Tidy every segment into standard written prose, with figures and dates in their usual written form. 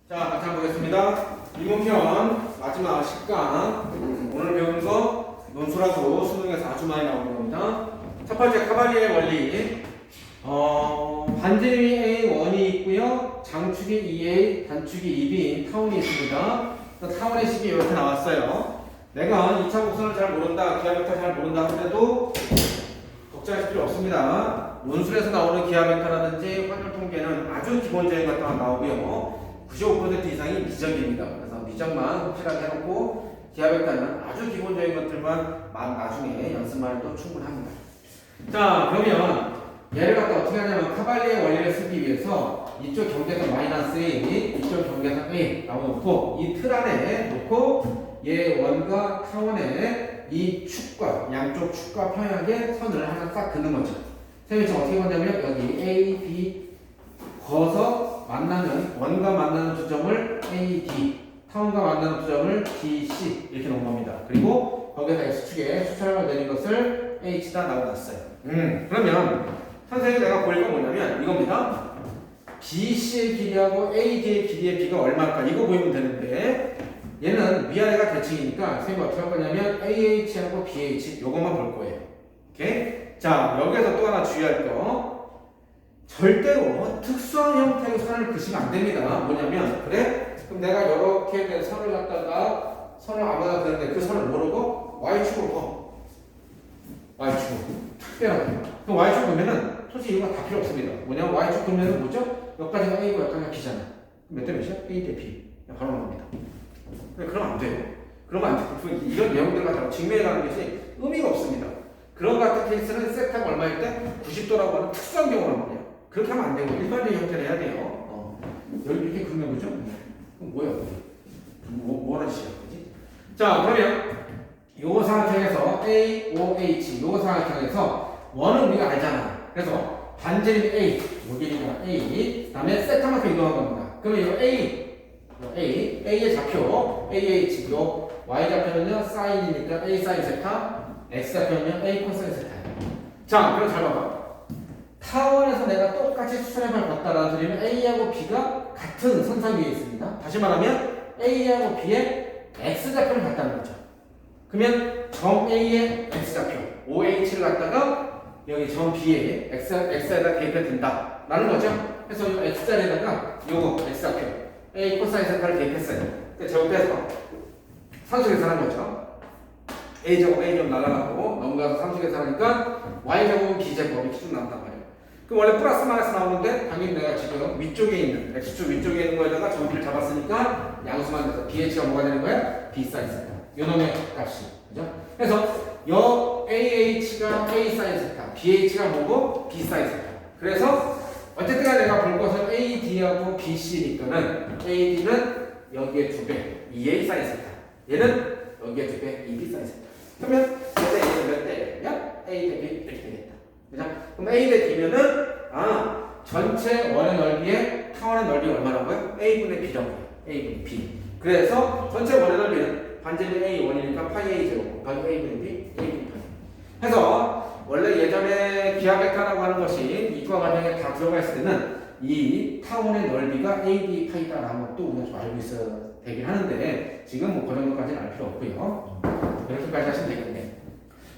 자, 같이 한번 보겠습니다. 이문편 마지막 10강. 오늘 배운 거 논술하고 수능에서 아주 많이 나오는 겁니다. 첫 번째 카발리의 원리. 반지름이 A1이 있고요. 장축이 2A, 단축이 2B, 타원이 있습니다. 타원의 식이 이렇게 나왔어요. 내가 2차 곡선을 잘 모른다, 기하 벡터 잘 모른다 하더라도 걱정하실 필요 없습니다. 논술에서 나오는 기하 벡터라든지 확률 통계는 아주 기본적인 것들만 나오고요. 95% 이상이 미적입니다. 그래서 미적만 확실하게 해놓고 기하 벡터는 아주 기본적인 것들만 나중에 연습만 해도 충분합니다. 자, 그러면 얘를 갖다 어떻게 하냐면 카발리의 원리를 쓰기 위해서 이쪽 경계선 -A, 이쪽 경계선 A 나오놓고 이 틀 안에 놓고 얘 원과 타원의 이 축과 양쪽 축과 평행하게 선을 하나 딱 긋는 거죠. 선생님이 어떻게 본다면 여기 A, B 거서 만나는 원과 만나는 두 점을 A, D, 타원과 만나는 두 점을 D, C 이렇게 놓은 겁니다. 그리고 거기에서 X축에 수철을 내린 것을 H다 나와놨어요. 그러면 선생님이 내가 보일 건 뭐냐면 이겁니다. BC의 길이하고 AD의 길이의 비가 얼마일까 이거 보이면 되는데 얘는 위아래가 대칭이니까 선생님이 어떻게 할 거냐면 AH하고 BH 요것만 볼 거예요. 오케이? 자, 여기에서 또 하나 주의할 거 절대로 특수한 형태의 선을 그시면 안 됩니다. 뭐냐면 그래? 그럼 내가 이렇게 된 선을 갖다가 선을 아무나 그는데 그 선을 모르고 Y축으로 봐. Y축 특별하게. 그럼 Y축 보면은 솔직히 이거 다 필요 없습니다. 뭐냐면 Y축 보면은 뭐죠? 여기까지가 A고 여기까지가 B잖아. 몇 대 몇이야? A 대 B. 바로 나옵니다. 그러면 안 돼요. 그러면 안 돼요. 이런 내용들 갖다가 증명해가는 것이 의미가 없습니다. 그런 같은 케이스는 세타가 얼마일 때 90도라고 하는 특수한 경우란 말이에요. 그렇게 하면 안 되고 일반적인 형태를 해야 돼요. 여기 이렇게 그리면 그죠? 그럼 뭐야? 뭐라는 시야 그지? 자, 그러면 요 사각형에서 A, O, H 요 사각형에서 원은 우리가 알잖아. 그래서 반지름이 A, 요 길이가 A, 그다음에 세타만큼 이동한 겁니다. 그러면 요 A의 좌표 AH 요 Y 좌표는요 사인이니까 A 사인 세타, X 좌표는요 A 코사인 세타예요. 자, 그럼 잘 봐봐. 타원에서 내가 똑같이 수선해발 봤다라 드리면 A하고 B가 같은 선상 위에 있습니다. 다시 말하면 A하고 B의 X좌표를 갖다는 거죠. 그러면 점 A의 X좌표 OH를 갖다가 여기 점 B의 X에다 대입해 둔다 라는 거죠. 그래서 이 X자리에다가 요거 X좌표 A 코사인 세타를 대입했어요. 제곱해서 상수 계산한 거죠. A제곱 A제곱 날아가고 넘어가서 상수 계산하니까 Y제곱은 B제곱이 기준 나온단 말이에요. 그럼 원래 플러스 마이너스 나오는데 당연히 내가 지금 위쪽에 있는 X축 위쪽에 있는 거에다가 점비를 잡았으니까 양수만 돼서 BH가 뭐가 되는 거야? B 사인 세타. 요 놈의 값이. 그죠? 그래서 요 AH가 A 사인 세타, BH가 뭐고? B 사인 세타. 그래서 어쨌든 내가 볼 것은 AD하고 BC니까는 AD는 여기에 2배, 2A 사인 세타. 얘는 여기에 2배, 2B 사인 세타. 그러면 얘는 몇 대냐? A 대 B 이렇게 되겠다. 그죠? 그럼 A 대 B면은 전체 원의 넓이의 타원의 넓이가 얼마라고요? A분의 B라고요. A분의 B. 그래서 전체 원의 넓이는 반지름이 A1이니까 파이 A 제곱 곱하기 A분의 B, A분의 파이. 해서 원래 예전에 기하 벡터라고 하는 것이 이과 과정에 다 들어가 있을 때는 이 타원의 넓이가 AB 파이다라는 것도 우리가 좀 알고 있어야 되긴 하는데 지금 뭐 그 정도까지는 알 필요 없고요. 이렇게까지 하시면 되겠네요.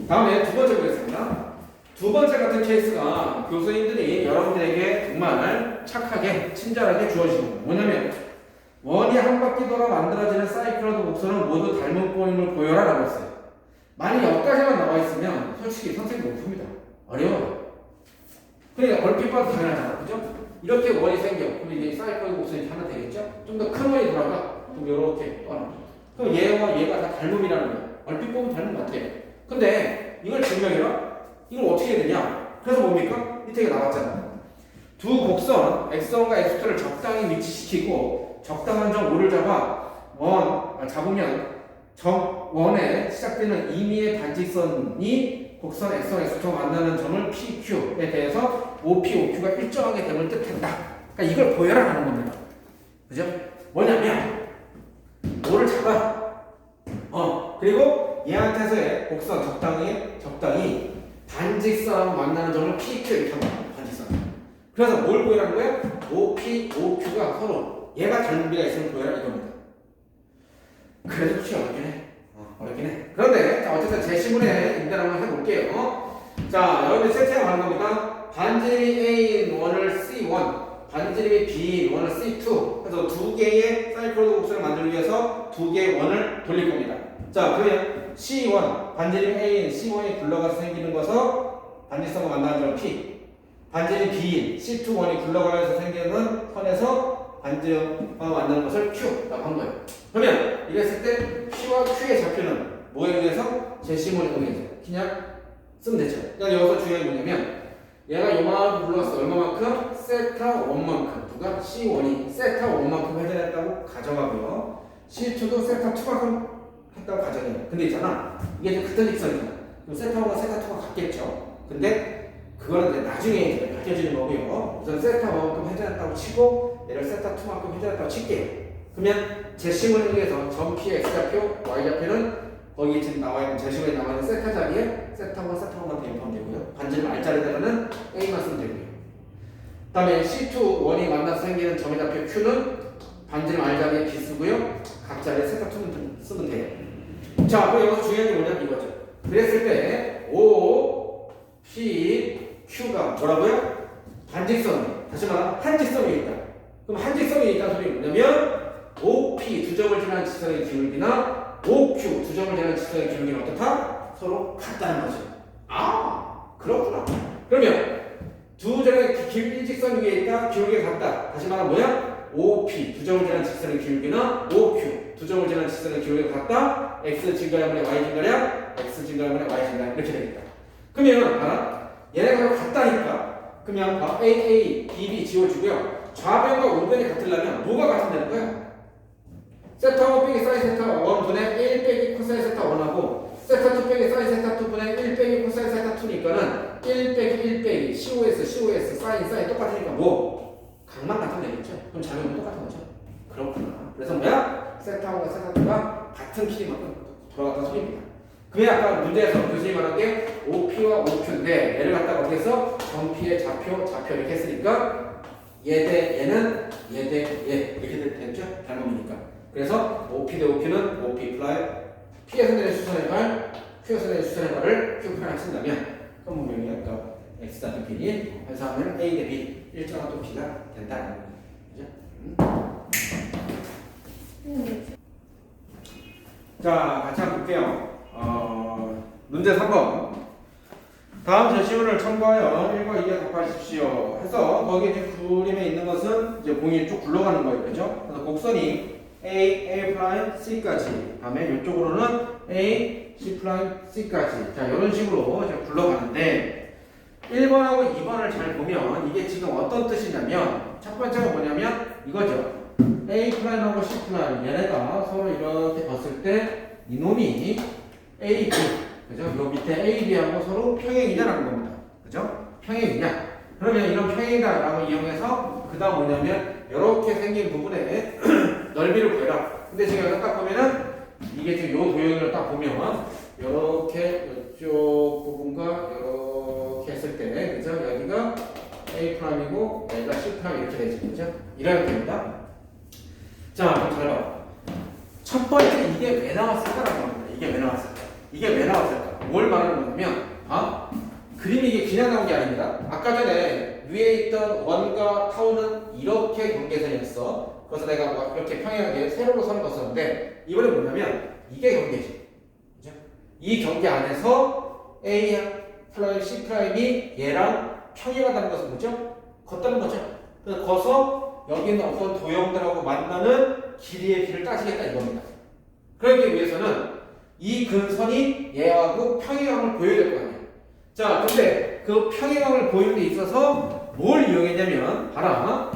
다음에 두 번째 보겠습니다. 두 번째 같은 케이스가 교수님들이 여러분들에게 정말 착하게 친절하게 주어지는 거예요. 뭐냐면 원이 한 바퀴 돌아 만들어지는 사이클로드 곡선은 모두 닮은 꼬임을 보여라 라고 했어요. 만약 여기까지만 나와 있으면 솔직히 선생님 못 풉니다. 어려워요. 그러니까 얼핏 봐도 당연하잖아. 그죠? 이렇게 원이 생겨. 그럼 이제 사이클로드 곡선이 하나 되겠죠? 좀 더 큰 원이 돌아가. 그럼 이렇게 떠나. 그럼 얘와 얘가 다 닮음이라는 거야. 얼핏 보면 닮은 것 같아. 근데 이걸 증명해라? 이걸 어떻게 해야 되냐? 그래서 뭡니까? 밑에 나왔잖아. 두 곡선 X1과 X2를 적당히 위치시키고 적당한 점 O를 잡으면 점 1에 시작되는 임의의 반직선이 곡선 X1, X2가 만나는 점을 PQ에 대해서 OP, OQ가 일정하게 됨을 뜻한다. 그러니까 이걸 보여라 하는 겁니다. 그죠? 뭐냐면 O를 잡아. 그리고 얘한테서의 곡선 적당히 반직선하고 만나는 점을 PQ 이렇게 합니다. 반직선. 그래서 뭘 보이라는 거야? OP, OQ가 서로 얘가 닮은 비가 있으면 보여라 이겁니다. 그래도 혹시 어렵긴 해. 어렵긴 해. 그런데 자, 어쨌든 제 시문에 인대를 한번 해볼게요. 자, 여러분들 세트에 가는 겁니다. 반지름이 A인 원을 C1, 반지름이 B인 원을 C2. 그래서 두 개의 사이클로드 곡선을 만들기 위해서 두 개의 원을 돌릴 겁니다. 자, 그러면 C1, 반지름 A인 C1이 굴러가서 생기는 것서 반지성과 만나는 점 P. 반지름 B인 C2 원이 굴러가면서 생기는 선에서 반지름과 만나는 것을 Q라고 한 거예요. 그러면 이랬을 때 P와 Q의 좌표는 뭐에 의해서? 제시문에 의해서 그냥 쓰면 되죠. 그러니까 여기서 중요한 게 뭐냐면 얘가 요만큼 굴러갔어. 얼마만큼? 세타 1만큼. 누가? C1이 세타 1만큼 회전했다고 가정하고요. C2도 세타 2만큼 했다고 가정해요. 근데 있잖아. 이게 좀 같은 직선이잖아. 그럼 세타 1과 세타 2가 같겠죠. 근데 그거는 이제 나중에 이제 밝혀지는 거고요. 우선 세타 1만큼 회전했다고 치고 얘를 세타 2만큼 회전했다고 칠게요. 그러면 제시문에 의해서 점 P의 X좌표, Y좌표는 거기 지금 나와 있는 제시문에 나와 있는 세타 자리에 세타와 세타만 대입하면 되고요. 반지름 R자리에다가는 A만 쓰면 되고요. 그 다음에 C2 원이 만나서 생기는 점의 좌표 Q는 반지름 R자리에 B 쓰고요. 각 자리에 세타 2는 쓰면 돼요. 자, 그럼 여기서 중요한 게 뭐냐 이거죠. 그랬을 때 O, P, Q가 뭐라고요? 반직선. 다시 말하면 한직선이 있다. 그럼 한직선이 있다는 소리 뭐냐면 OP 두 점을 지나는 직선의 기울기나 OQ 두 점을 지나는 직선의 기울기는 어떻다? 서로 같다는 거죠. 아, 그렇구나. 그러면 두 점의 일직선 위에 있다 기울기가 같다. 다시 말하면 뭐야? OP 두 점을 지나는 직선의 기울기나 OQ 두 점을 지나는 직선의 기울기가 같다. X 증가량분의 Y 증가량, X 증가량분의 Y 증가량 이렇게 되겠다. 그러면 봐라. 얘네가 같다니까. 그러면 AA, BB 지워주고요. 좌변과 우변이 같으려면 뭐가 같으면 되는 거야? 세타 1 빼기 사인 세타 1 분의 1 빼기 코사인 세타 1하고 세타 2 빼기 사인 세타 2 분의 1 빼기 코사인 세타 2니까는 1 빼기 1 빼기 COS 사인 똑같으니까 뭐? 각만 같으면 되겠죠? 그럼 작용은 똑같은 거죠? 그렇구나. 그래서 뭐야? 세타 1과 세타 2가 같은 길이만큼 돌아갔다는 소리입니다. 그게 아까 문제에서 교수님이 말한 게 OP와 OQ인데 얘를 갖다가 어떻게 해서 점P의 좌표 이렇게 했으니까 얘 대 얘는 얘 대 얘 이렇게 됐죠? 닮음이니까. 그래서 OP 대 OQ는 OP 플라이 P에서 내는 수선의 발, Q에서 내는 수선의 발을 Q 표현을 쓴다면 그럼 분명히 아까 X 대 B니 회사하면 A 대 B 일정한 또 B가 된다는 거죠. 자, 같이 한번 볼게요. 문제 3번. 다음 제시문을 참고하여 1과 2에 답하십시오. 해서 거기 이제 그림에 있는 것은 이제 공이 쭉 굴러가는 거예요. 그죠? 그래서 곡선이 A, C까지. 다음에 이쪽으로는 A, C까지. 자, 이런 식으로 이제 굴러가는데 1번하고 2번을 잘 보면 이게 지금 어떤 뜻이냐면 첫 번째가 뭐냐면 이거죠. A'하고 C' 얘네가 서로 이렇게 봤을 때 이놈이 A, B 그죠? 요 밑에 A, B하고 서로 평행이냐라는 겁니다. 그죠? 평행이냐? 그러면 이런 평행이다라고 이용해서 그 다음 뭐냐면 이렇게 생긴 부분에 넓이를 구해라. 근데 지금 여기 딱 보면은 이게 지금 요 도형을 딱 보면 이렇게 이쪽 부분과 이렇게 했을 때 그죠? 여기가 A'이고 여기가 C' 이렇게 되죠. 그죠? 이렇게 됩니다. 자, 그럼 잘 봐. 첫 번째 이게 왜 나왔을까라고 합니다. 이게 왜 나왔을까? 뭘 말하는 거냐면 그림이 이게 그냥 나온 게 아닙니다. 아까 전에 위에 있던 원과 타우는 이렇게 경계선이었어. 그래서 내가 뭐 이렇게 평행하게 세로로 선을 그었었는데 이번에 뭐냐면 이게 경계지. 그죠? 이 경계 안에서 A 플라임 C 프라임이 얘랑 평행하다는 것은 뭐죠? 걷다는 거죠. 그래서 거서 여기 있는 어떤 도형들하고 만나는 길이의 비를 따지겠다 이겁니다. 그러기 위해서는 이 근선이 얘하고 평행함을 보여야 될 거 아니에요. 자, 근데 그 평행함을 보이는 데 있어서 뭘 이용했냐면 봐봐.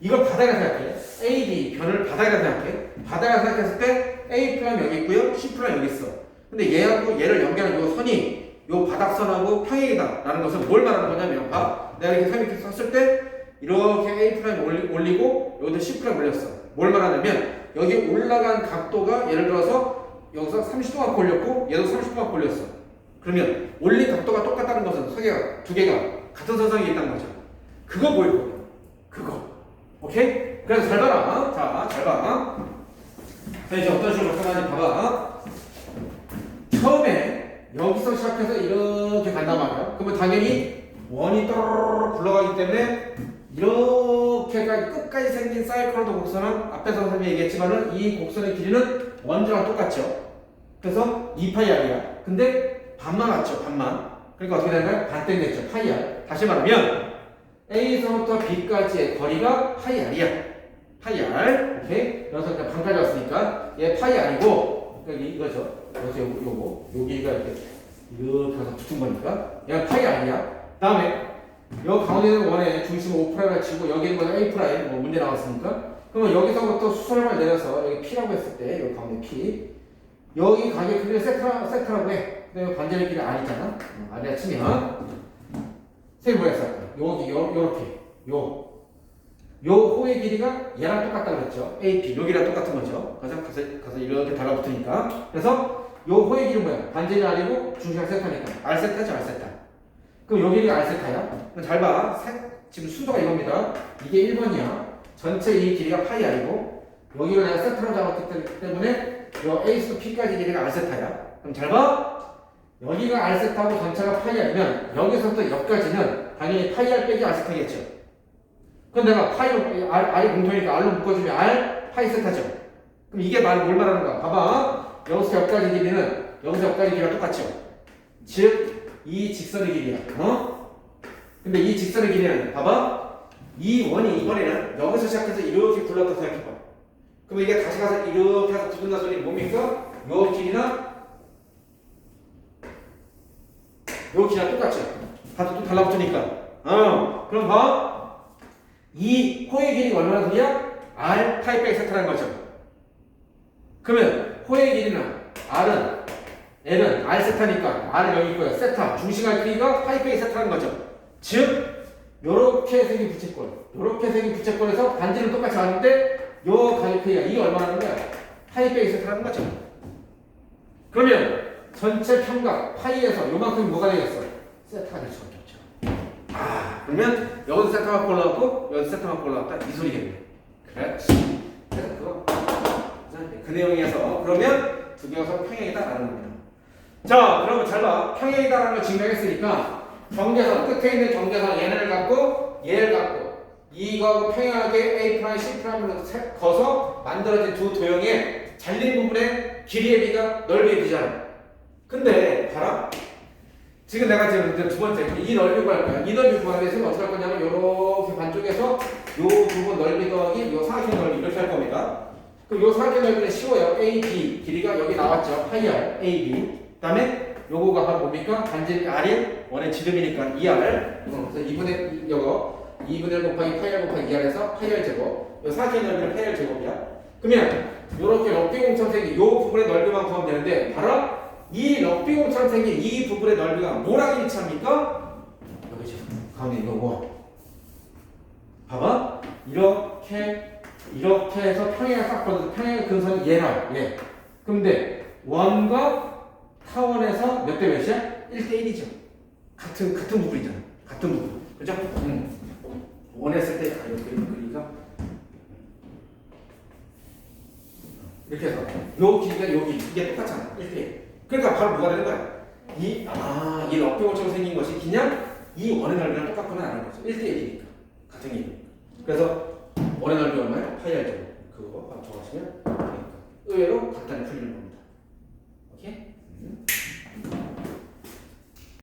이걸 바닥에 생각해. A, B 변을 바닥에 생각해. 바닥에 생각했을 때 A 프라임 여기 있고요. C 프라임 여기 있어. 근데 얘하고 얘를 연결하는 이 선이 이 바닥선하고 평행이다 라는 것은 뭘 말하는 거냐면 내가 이렇게 선 이렇게 썼을 때 이렇게 A 프라임 올리고 여기도 C 프라임 올렸어. 뭘 말하냐면 여기 올라간 각도가 예를 들어서 여기서 30도가 올렸고 얘도 30도가 올렸어. 그러면 올린 각도가 똑같다는 것은 두 개가 같은 선상에 있다는 거죠. 그거 보일 거야. 그거. 오케이? 그래서 잘 봐라. 자, 잘 봐. 자, 이제 어떤 식으로 나타나는지 봐봐. 처음에 여기서 시작해서 이렇게 간단 말이야. 그러면 당연히 원이 또르르 굴러가기 때문에 이렇게까지 끝까지 생긴 사이클로드 곡선은 앞에서 선생님이 얘기했지만은 이 곡선의 길이는 원주랑 똑같죠. 그래서 2파이r이야. 근데 반만 왔죠. 반만. 그러니까 어떻게 되나요? 반땡 됐죠. 파이r. 다시 말하면 A에서부터 B까지의 거리가 파이r이야. 파이r. 오케이? 그래서 그냥 반까지 왔으니까 얘 파이r이고 여기 이거죠. 그래서 요거 여기가 이렇게 가서 붙은 거니까 얘가 파이r이야. 다음에 요 가운데 있는 원의 중심을 5'을 치고 여기 있는 거는 A' 뭐 문제 나왔으니까 그러면 여기서부터 수설만 내려서 여기 P라고 했을 때 여기 가운데 P 여기 가격 크기를 세타라고 해. 근데 반전의 길이 R이잖아. R이라 치면 세 뭐였어? 여기 요렇게 요 호의 길이가 얘랑 똑같다고 그랬죠. AP 여기랑 똑같은 거죠. 가서 이렇게 달라붙으니까 그래서 요 호의 길이 뭐야? 반전이 R이고 중심이 세타니까 R 세타죠. R 세타. 그럼 여기가 R 세타야. 그럼 잘 봐. 지금 순서가 이겁니다. 이게 1번이야. 전체 이 길이가 파이 R이고 여기를 내가 세타로 잡았기 때문에 요 A에서 P까지 길이가 R 세타야. 그럼 잘 봐. 여기가 R 세타고 전체가 파이 R이면 여기서부터 여기까지는 당연히 파이 R 빼기 R 세타겠죠. 그럼 내가 R이 공통이니까 R로 묶어주면 R 파이 세타죠. 그럼 이게 뭘 말하는 거야? 봐봐. 여기서 여기까지 길이는 여기서 여기까지 길이가 똑같죠. 즉 이 직선의 길이야. 근데 이 직선의 길이는 봐봐. 이 원이 이번에는 여기서 시작해서 이렇게 굴렀다 생각해봐. 그럼 이게 다시 가서 이렇게 해서 붙는다 소리 뭡니까? 요 길이나 요 길이랑 똑같죠. 또 달라붙으니까. 그럼 봐. 이 호의 길이가 얼마나 되냐? R 파이 빼기 세타라는 거죠. 그러면 호의 길이는 R은 L은 R 세타니까 R은 여기 있고요. 세타 중심의 크기가 파이 빼기 세타라는 거죠. 즉 요렇게 생긴 부채꼴 요렇게 생긴 부채꼴에서 반지는 똑같이 가는데 요 가격 크기가 이게 얼마라는 거야? 파이 빼기 세타라는 거죠. 그러면 전체 평각 파이에서 요만큼이 뭐가 되겠어? 세타가 될 수밖에 없죠. 그러면 여기서 세타가 올라왔고 여기서 세타가 올라왔다 이 소리겠네. 그렇지. 그래서 그거 그 내용에서 그러면 두 개가 서로 평행이다라는 겁니다. 자, 그러면 잘 봐. 평행이다라는 걸 증명했으니까 경계선 끝에 있는 경계선 얘를 갖고 얘를 갖고 이거하고 평행하게 A', C'으로 거서 만들어진 두 도형의 잘린 부분의 길이의 비가 넓이의 비잖아. 근데 봐라. 지금 내가 지금 두 번째 이 넓이 구할 거야. 이 넓이 구하기 위해서 어떻게 할 거냐면 요렇게 반쪽에서 요 부분 넓이 더하기 요 사각형 넓이 이렇게 할 겁니다. 그럼 요 사각형 넓이는 쉬워요. AB 길이가 여기 나왔죠. 파이r AB. 그다음에 요거가 바로 뭡니까? 반지름이 R인 원의 지름이니까 2R. 그래서 2분의 요거 2분의 1 곱하기 파이r 곱하기 2R에서 파이r 제곱. 요 사각형 넓이는 파이r 제곱이야. 그러면 요렇게 럭비공처럼 생긴 요 부분의 넓이만 구하면 되는데 바로 이 럭비공처럼 생긴 이 부분의 넓이가 뭐랑 일치합니까? 여기죠. 가운데 있는 거. 봐봐. 이렇게 해서 평행을 딱 거둬서 평행의 근선이 얘라. 얘. 근데 원과 타원에서 몇 대 몇이야? 1대1이죠. 같은 부분이잖아. 같은 부분. 그죠? 원했을 때 이렇게 그리니까 이렇게 해서 요 길이가 요 길이 이게 똑같잖아. 1대1. 그러니까 바로 뭐가 되는 거야? 이 럭비공처럼 생긴 것이 그냥 이 원의 넓이랑 똑같구나 하는 거죠. 1대1이니까. 같은 길이. 그래서 원의 넓이 얼마야? 파이r 제곱. 그거 바로 정하시면 되니까. 의외로 간단히 풀리는 겁니다.